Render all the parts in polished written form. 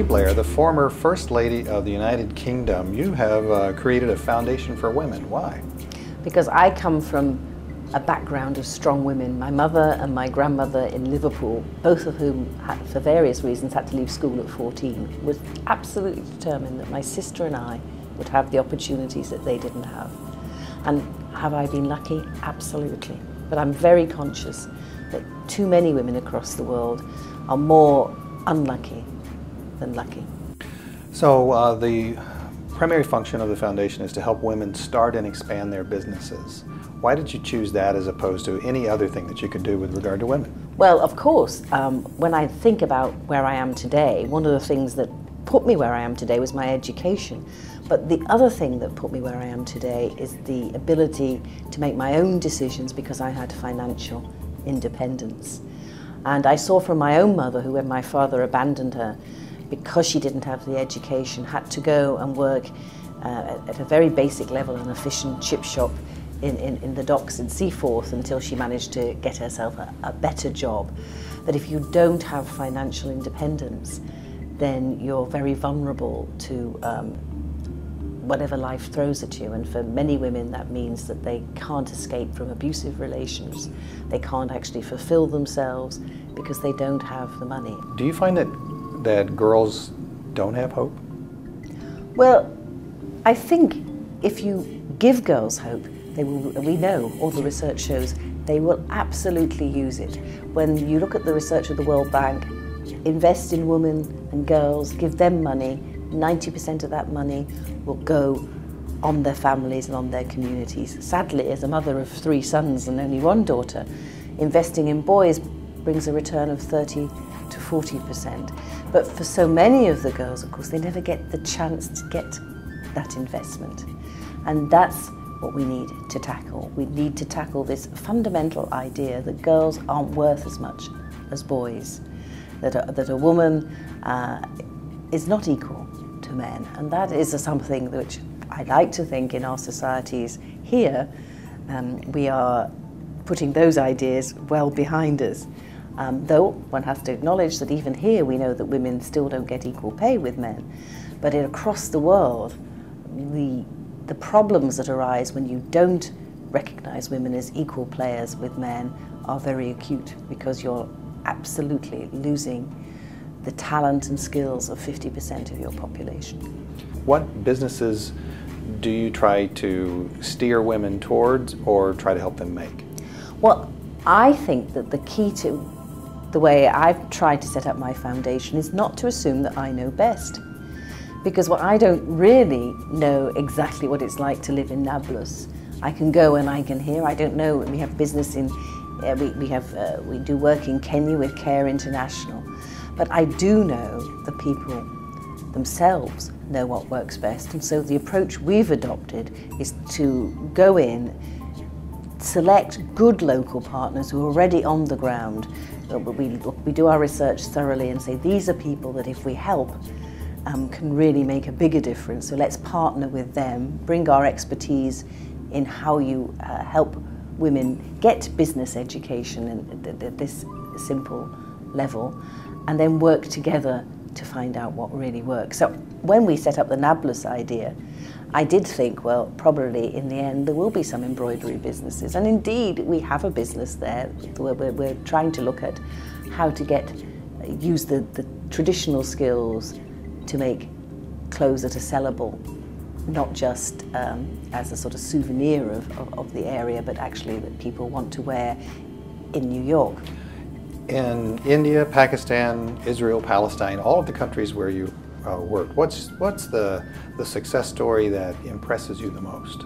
Blair, the former First Lady of the United Kingdom, you have created a foundation for women. Why? Because I come from a background of strong women. My mother and my grandmother in Liverpool, both of whom, for various reasons, had to leave school at 14, was absolutely determined that my sister and I would have the opportunities that they didn't have. And have I been lucky? Absolutely. But I'm very conscious that too many women across the world are more unlucky than lucky. So the primary function of the foundation is to help women start and expand their businesses. Why did you choose that as opposed to any other thing that you could do with regard to women? Well, of course, when I think about where I am today, one of the things that put me where I am today was my education. But the other thing that put me where I am today is the ability to make my own decisions because I had financial independence. And I saw from my own mother, who when my father abandoned her because she didn't have the education, had to go and work at a very basic level in a fish and chip shop in the docks in Seaforth until she managed to get herself a better job. That if you don't have financial independence, then you're very vulnerable to whatever life throws at you. And for many women that means that they can't escape from abusive relations. They can't actually fulfill themselves because they don't have the money. Do you find that girls don't have hope? Well, I think if you give girls hope, they will, we know, all the research shows, they will absolutely use it. When you look at the research of the World Bank, invest in women and girls, give them money, 90% of that money will go on their families and on their communities. Sadly, as a mother of 3 sons and only 1 daughter, investing in boys brings a return of 30 to 40%. But for so many of the girls, of course, they never get the chance to get that investment. And that's what we need to tackle. We need to tackle this fundamental idea that girls aren't worth as much as boys, that a woman is not equal to men. And that is something which I like to think in our societies here, we are putting those ideas well behind us. Though one has to acknowledge that even here we know that women still don't get equal pay with men. But across the world, the problems that arise when you don't recognise women as equal players with men are very acute, because you're absolutely losing the talent and skills of 50% of your population. What businesses do you try to steer women towards or try to help them make? Well, I think that the key to the way I've tried to set up my foundation is not to assume that I know best. Because I don't really know exactly what it's like to live in Nablus. I can go and I can hear. I don't know. We have business in, we do work in Kenya with Care International. But I do know the people themselves know what works best. And so the approach we've adopted is to go in, select good local partners who are already on the ground. We do our research thoroughly and say these are people that if we help can really make a bigger difference. So let's partner with them, bring our expertise in how you help women get business education at this simple level, and then work together to find out what really works. So when we set up the Nablus idea, I did think, well, probably in the end there will be some embroidery businesses, and indeed we have a business there where we're trying to look at how to use the traditional skills to make clothes that are sellable, not just as a sort of souvenir of the area, but actually that people want to wear in New York. In India, Pakistan, Israel, Palestine, all of the countries where you work, what's the success story that impresses you the most?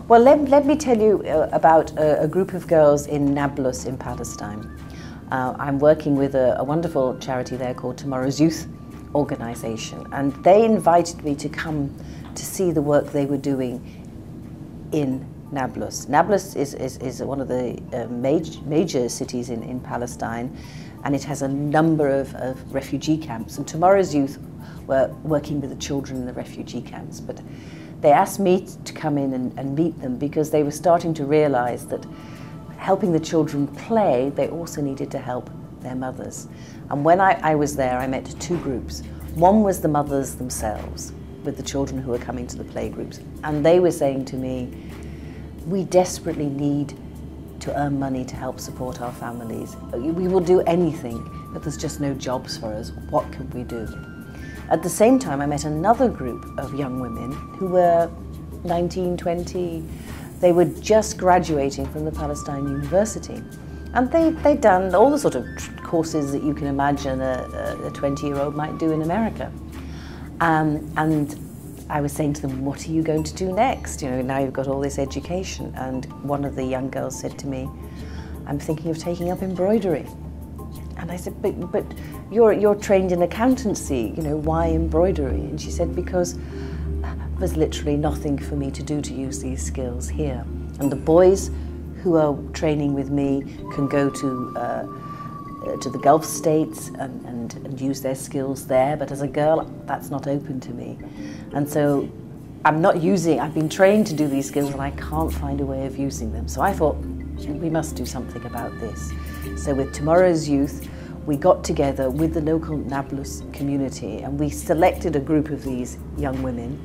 Well, let me tell you about a group of girls in Nablus in Palestine. I'm working with a wonderful charity there called Tomorrow's Youth Organization, and they invited me to come to see the work they were doing in Nablus. Nablus is one of the major cities in Palestine, and it has a number of refugee camps, and Tomorrow's Youth were working with the children in the refugee camps. But they asked me to come in and meet them because they were starting to realize that helping the children play, they also needed to help their mothers. And when I was there, I met 2 groups. One was the mothers themselves, with the children who were coming to the playgroups. And they were saying to me, we desperately need to earn money to help support our families. We will do anything, but there's just no jobs for us. What can we do? At the same time, I met another group of young women who were 19, 20. They were just graduating from the Palestine University. And they'd done all the sort of courses that you can imagine a 20-year-old might do in America. And I was saying to them, what are you going to do next? You know, now you've got all this education. And one of the young girls said to me, I'm thinking of taking up embroidery. And I said, but you're trained in accountancy, you know, why embroidery? And she said, because there's literally nothing for me to do to use these skills here. And the boys who are training with me can go to the Gulf states and use their skills there, but as a girl, that's not open to me. And so I've been trained to do these skills and I can't find a way of using them. So I thought, we must do something about this. So with Tomorrow's Youth, we got together with the local Nablus community and we selected a group of these young women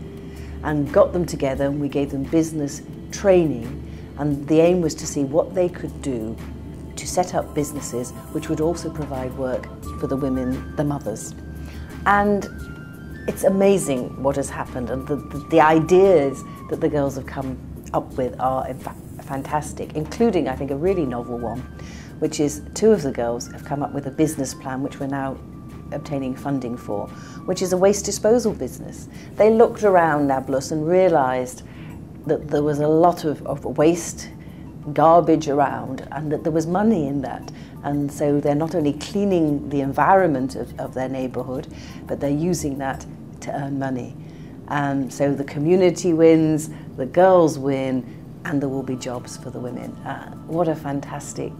and got them together and we gave them business training. And the aim was to see what they could do to set up businesses which would also provide work for the women, the mothers. And it's amazing what has happened, and the ideas that the girls have come up with are in fact fantastic, including I think a really novel one, which is two of the girls have come up with a business plan which we're now obtaining funding for, which is a waste disposal business. They looked around Nablus and realised that there was a lot of waste, garbage around, and that there was money in that. And so they're not only cleaning the environment of their neighbourhood, but they're using that to earn money. And so the community wins, the girls win, and there will be jobs for the women. What a fantastic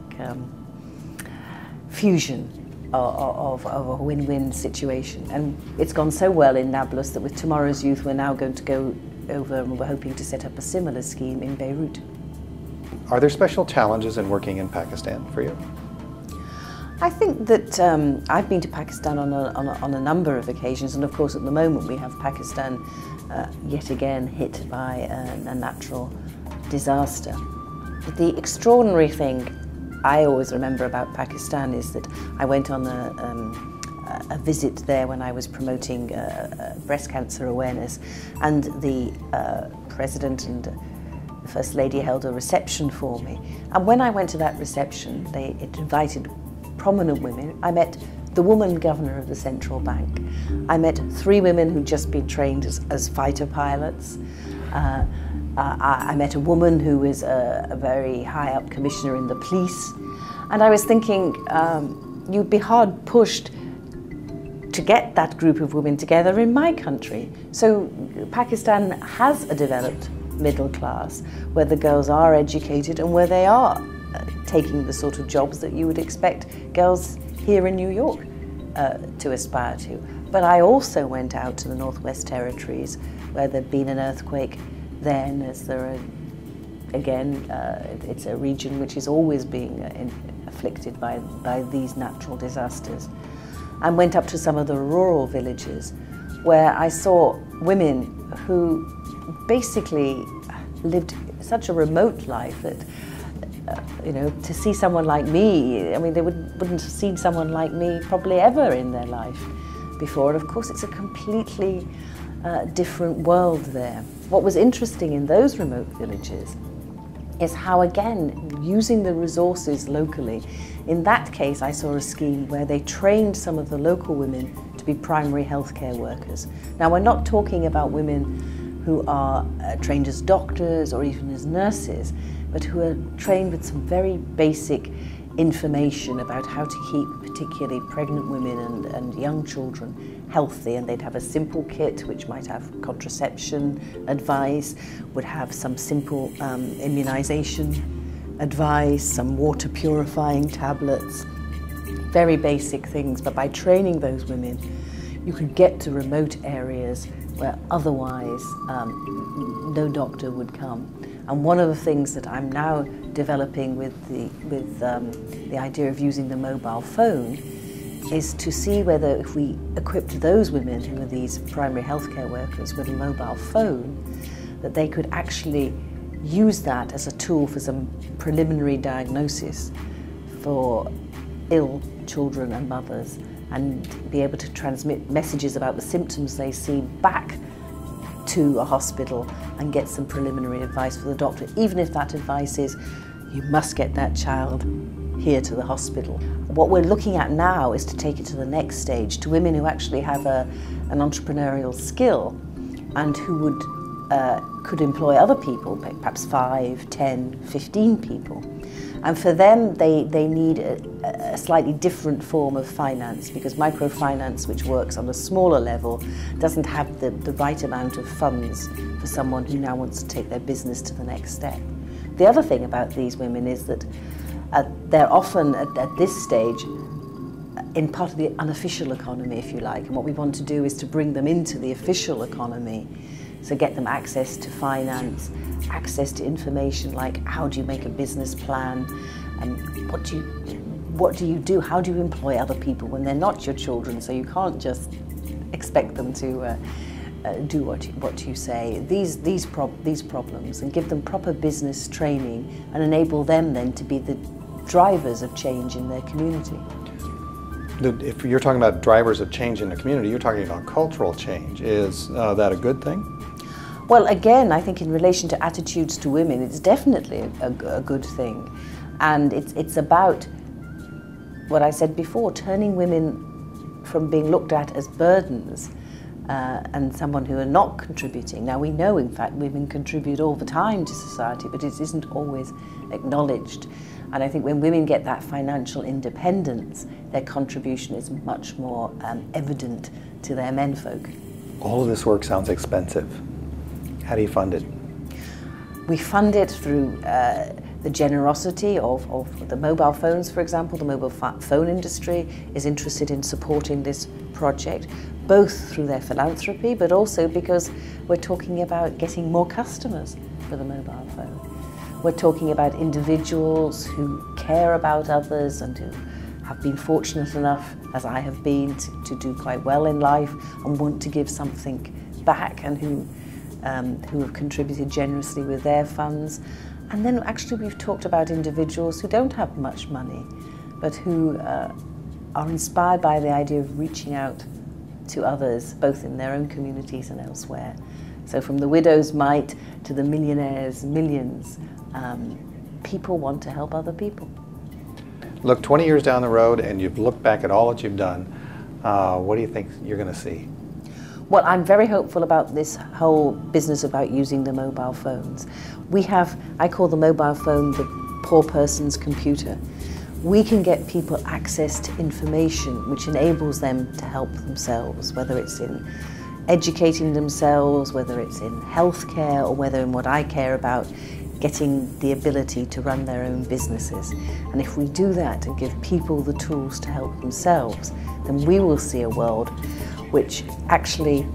fusion of a win-win situation. And it's gone so well in Nablus that with Tomorrow's Youth we're now going to go over and we're hoping to set up a similar scheme in Beirut. Are there special challenges in working in Pakistan for you? I think that I've been to Pakistan on a number of occasions, and of course at the moment we have Pakistan yet again hit by a natural disaster. But the extraordinary thing I always remember about Pakistan is that I went on a visit there when I was promoting breast cancer awareness, and the President and the First Lady held a reception for me. And when I went to that reception, it invited prominent women. I met the woman governor of the central bank. I met 3 women who'd just been trained as fighter pilots. I met a woman who is a very high up commissioner in the police. And I was thinking, you'd be hard pushed to get that group of women together in my country. So Pakistan has a developed middle class where the girls are educated and where they are taking the sort of jobs that you would expect girls here in New York to aspire to. But I also went out to the Northwest Territories where there'd been an earthquake then, as there are, again, it's a region which is always being afflicted by these natural disasters. And went up to some of the rural villages where I saw women who basically lived such a remote life that, you know, to see someone like me, I mean, they wouldn't have seen someone like me probably ever in their life before. And of course, it's a completely different world there. What was interesting in those remote villages is how, again, using the resources locally. In that case, I saw a scheme where they trained some of the local women to be primary healthcare workers. Now, we're not talking about women who are trained as doctors or even as nurses, but who are trained with some very basic information about how to keep particularly pregnant women and young children healthy. And they'd have a simple kit which might have contraception advice, would have some simple immunization advice, some water purifying tablets, very basic things. But by training those women, you could get to remote areas where otherwise no doctor would come. And one of the things that I'm now developing with the idea of using the mobile phone is to see whether if we equipped those women who are these primary healthcare workers with a mobile phone, that they could actually use that as a tool for some preliminary diagnosis for ill children and mothers, and be able to transmit messages about the symptoms they see back to a hospital and get some preliminary advice for the doctor, even if that advice is, you must get that child here to the hospital. What we're looking at now is to take it to the next stage, to women who actually have an entrepreneurial skill and who could employ other people, perhaps 5, 10, 15 people. And for them, they need a slightly different form of finance, because microfinance, which works on a smaller level, doesn't have the right amount of funds for someone who now wants to take their business to the next step. The other thing about these women is that they're often, at this stage, in part of the unofficial economy, if you like. And what we want to do is to bring them into the official economy. So get them access to finance, access to information like how do you make a business plan, and what do you do? How do you employ other people when they're not your children? So you can't just expect them to do what you say. These problems, and give them proper business training and enable them then to be the drivers of change in their community. If you're talking about drivers of change in the community, you're talking about cultural change. Is that a good thing? Well, again, I think in relation to attitudes to women, it's definitely a good thing. And it's about what I said before, turning women from being looked at as burdens and someone who are not contributing. Now, we know, in fact, women contribute all the time to society, but it isn't always acknowledged. And I think when women get that financial independence, their contribution is much more evident to their menfolk. All of this work sounds expensive. How do you fund it? We fund it through the generosity of the mobile phones, for example. The mobile phone industry is interested in supporting this project, both through their philanthropy, but also because we're talking about getting more customers for the mobile phone. We're talking about individuals who care about others and who have been fortunate enough, as I have been, to do quite well in life and want to give something back, and who have contributed generously with their funds. And then actually we've talked about individuals who don't have much money, but who are inspired by the idea of reaching out to others, both in their own communities and elsewhere. So from the widow's mite to the millionaires' millions, people want to help other people. Look 20 years down the road and you've looked back at all that you've done. What do you think you're going to see? Well, I'm very hopeful about this whole business about using the mobile phones. I call the mobile phone the poor person's computer. We can get people access to information which enables them to help themselves, whether it's in educating themselves, whether it's in healthcare, or whether in what I care about, getting the ability to run their own businesses. And if we do that and give people the tools to help themselves, then we will see a world which actually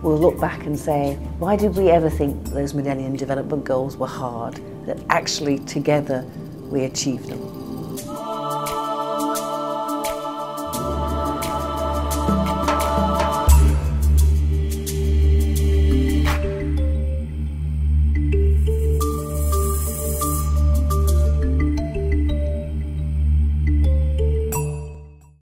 will look back and say, why did we ever think those Millennium Development Goals were hard? That actually together we achieved them.